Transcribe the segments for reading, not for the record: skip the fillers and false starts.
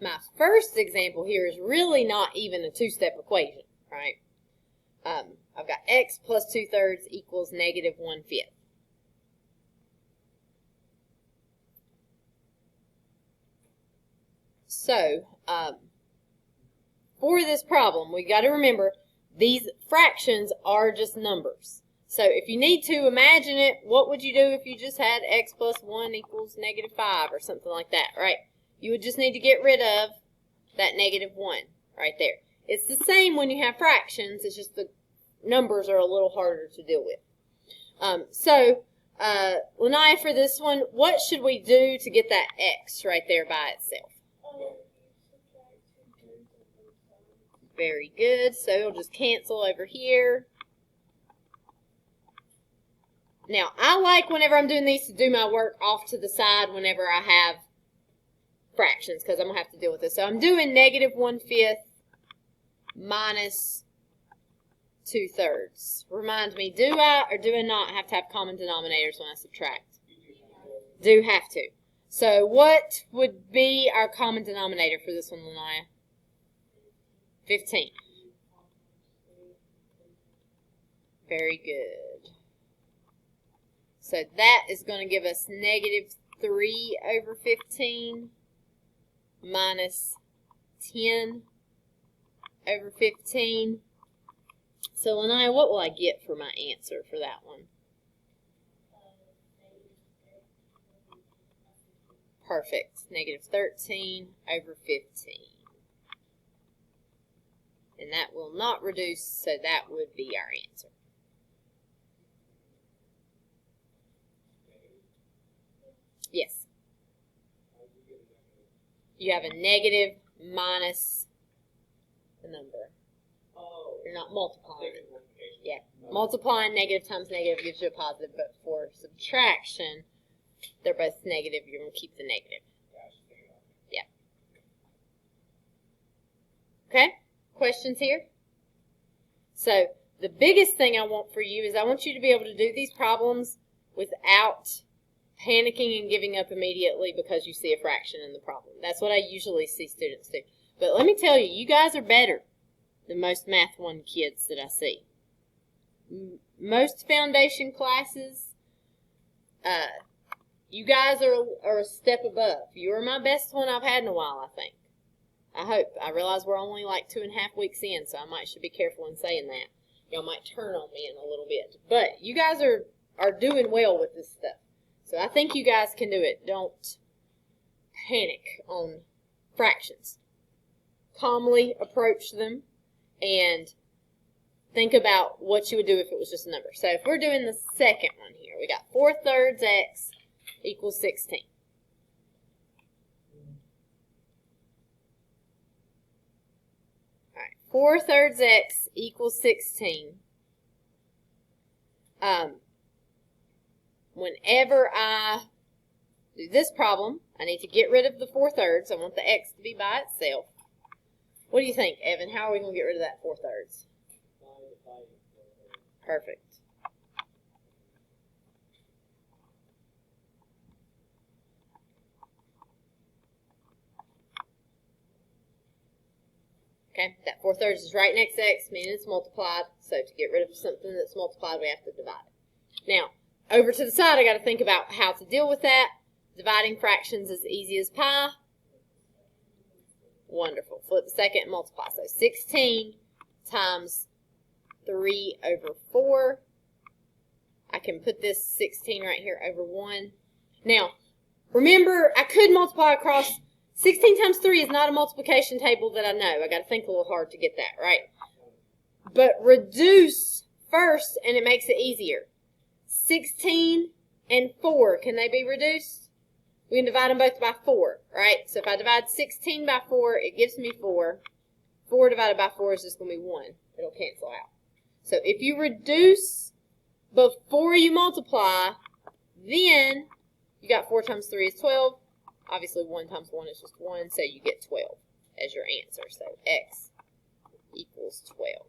My first example here is really not even a two-step equation, right? I've got x plus 2/3 equals negative 1/5. So, for this problem, we got to remember these fractions are just numbers. So if you need to imagine it, what would you do if you just had x plus 1 equals negative 5 or something like that, right? You would just need to get rid of that negative 1 right there. It's the same when you have fractions, it's just the numbers are a little harder to deal with. Lanaya, for this one, what should we do to get that x right there by itself? Very good. So it'll just cancel over here. Now, I like whenever I'm doing these to do my work off to the side whenever I have fractions because I'm going to have to deal with this. So I'm doing negative 1/5 minus 2/3. Remind me, do I or do I not have to have common denominators when I subtract? Do have to. So what would be our common denominator for this one, Lanaya? 15. Very good. So that is going to give us negative 3 over 15 minus 10 over 15. So, Lanaya, what will I get for my answer for that one? Perfect. Negative 13 over 15. And that will not reduce, so that would be our answer. Yes. You have a negative minus the number. You're not multiplying. Yeah. Multiplying negative times negative gives you a positive, but for subtraction, they're both negative. You're going to keep the negative. Yeah. Okay? Questions here? So, the biggest thing I want for you is I want you to be able to do these problems without panicking and giving up immediately because you see a fraction in the problem. That's what I usually see students do. But let me tell you, you guys are better than most Math 1 kids that I see. Most foundation classes, you guys are a step above. You are my best one I've had in a while, I think. I hope. I realize we're only like 2.5 weeks in, so I should be careful in saying that. Y'all might turn on me in a little bit. But you guys are doing well with this stuff. So I think you guys can do it. Don't panic on fractions. Calmly approach them and think about what you would do if it was just a number. So if we're doing the second one here, we got 4/3 x equals 16. All right, 4/3 x equals 16. Whenever I do this problem, I need to get rid of the 4/3. I want the x to be by itself. What do you think, Evan? How are we going to get rid of that 4/3? Perfect. Okay, that 4/3 is right next to x, meaning it's multiplied. So to get rid of something that's multiplied, we have to divide it. Now, over to the side, I got to think about how to deal with that. Dividing fractions is easy as pie. Wonderful. Flip the second and multiply. So 16 times 3 over 4. I can put this 16 right here over 1. Now, remember, I could multiply across. 16 times 3 is not a multiplication table that I know. I got to think a little hard to get that, right? But reduce first, and it makes it easier. 16 and 4, can they be reduced? We can divide them both by 4, right? So if I divide 16 by 4, it gives me 4. 4 divided by 4 is just going to be 1. It'll cancel out. So if you reduce before you multiply, then you got 4 times 3 is 12. Obviously, 1 times 1 is just 1, so you get 12 as your answer. So x equals 12.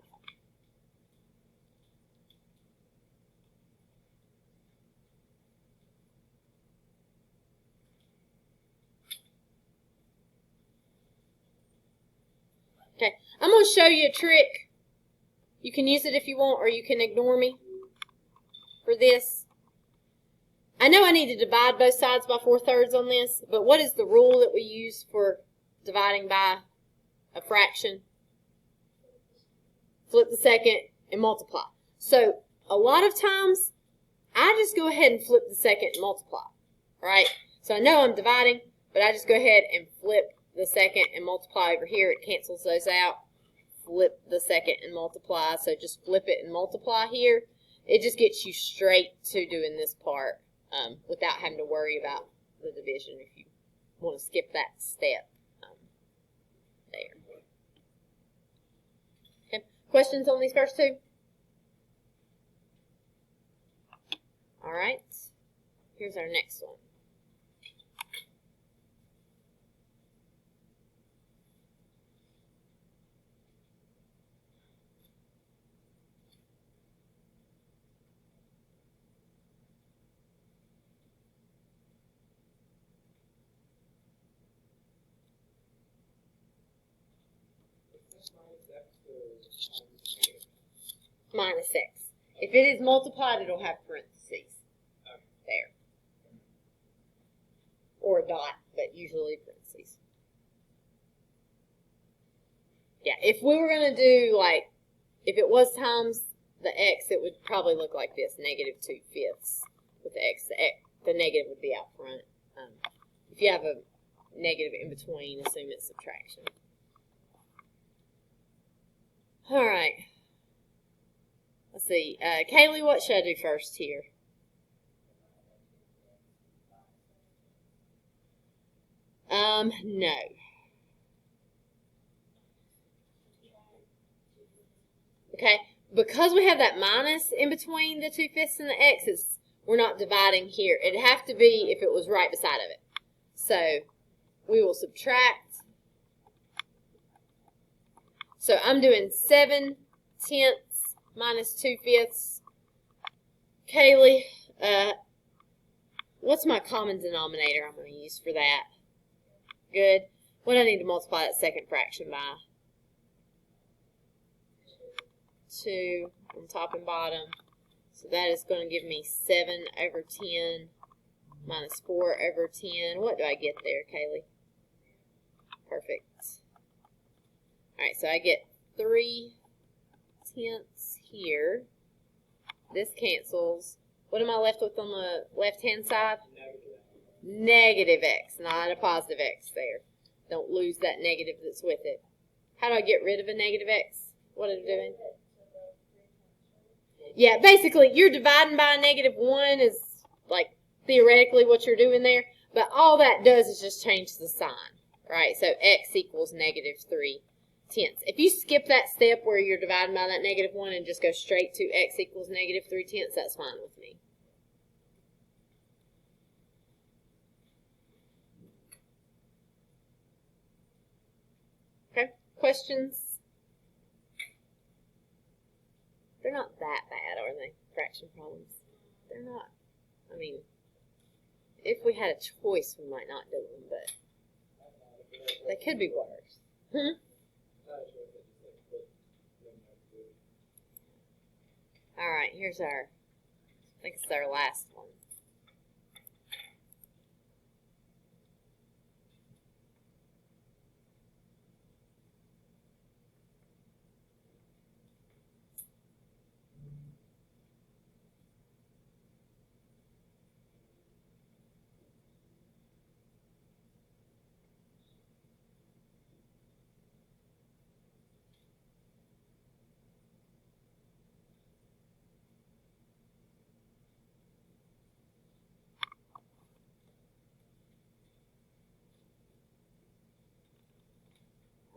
Okay, I'm going to show you a trick. You can use it if you want, or you can ignore me for this. I know I need to divide both sides by 4/3 on this, but what is the rule that we use for dividing by a fraction? Flip the second and multiply. So a lot of times, I just go ahead and flip the second and multiply. Right? So I know I'm dividing, but I just go ahead and flip the second and multiply over here. It cancels those out. Flip the second and multiply. So just flip it and multiply here. It just gets you straight to doing this part without having to worry about the division if you want to skip that step there. Okay. Questions on these first two? All right. Here's our next one. Minus x. If it is multiplied, it'll have parentheses there. Or a dot, but usually parentheses. Yeah, if we were going to do, like, if it was times the x, it would probably look like this, -2/5 with the x. The negative would be out front. If you have a negative in between, assume it's subtraction. All right. Let's see. Kaylee, what should I do first here? No. Okay, because we have that minus in between the 2/5 and the x's, we're not dividing here. It'd have to be if it was right beside of it. So we will subtract. So I'm doing 7/10 minus 2/5. Kaylee, what's my common denominator I'm going to use for that? Good. What do I need to multiply that second fraction by? 2 on top and bottom. So that is going to give me 7/10 minus 4/10. What do I get there, Kaylee? Perfect. Alright, so I get 3/10 here. This cancels. What am I left with on the left-hand side? Negative x, not a positive x there. Don't lose that negative that's with it. How do I get rid of a negative x? What am I doing? Yeah, basically, you're dividing by a -1 is, like, theoretically what you're doing there. But all that does is just change the sign, right? So x equals -3/10. If you skip that step where you're dividing by that -1 and just go straight to x equals -3/10, that's fine with me. Okay, questions? They're not that bad, are they? Fraction problems. They're not. I mean, if we had a choice, we might not do them, but they could be worse. All right, here's our, I think it's our last one.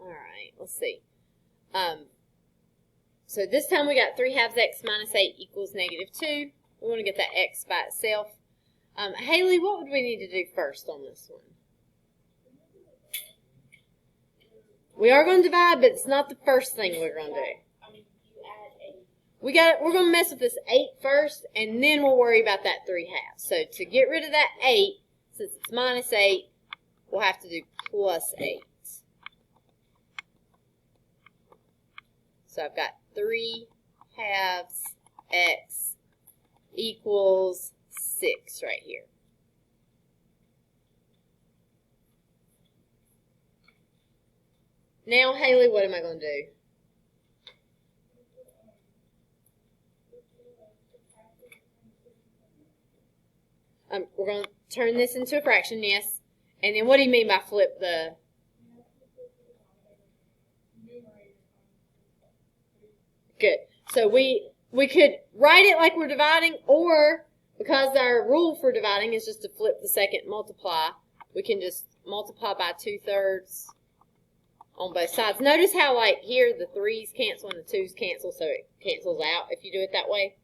Alright, let's see. So this time we got 3/2 x minus 8 equals -2. We want to get that x by itself. Haley, what would we need to do first on this one? We are going to divide, but it's not the first thing we're going to do. We're going to mess with this 8 first, and then we'll worry about that 3/2. So to get rid of that 8, since it's minus 8, we'll have to do plus 8. So I've got 3 halves x equals 6 right here. Now, Haley, what am I going to do? We're going to turn this into a fraction, yes. And then what do you mean by flip the... Good. So we could write it like we're dividing, or because our rule for dividing is just to flip the second multiply, we can just multiply by 2/3 on both sides. Notice how, like, here the 3's cancel and the 2's cancel, so it cancels out if you do it that way.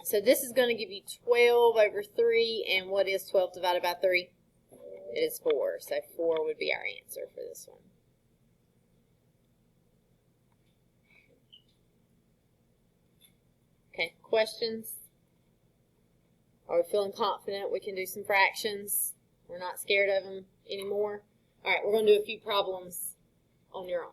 So this is going to give you 12 over 3, and what is 12 divided by 3? It is 4, so 4 would be our answer for this one. Okay, questions? Are we feeling confident we can do some fractions? We're not scared of them anymore? All right, we're going to do a few problems on your own.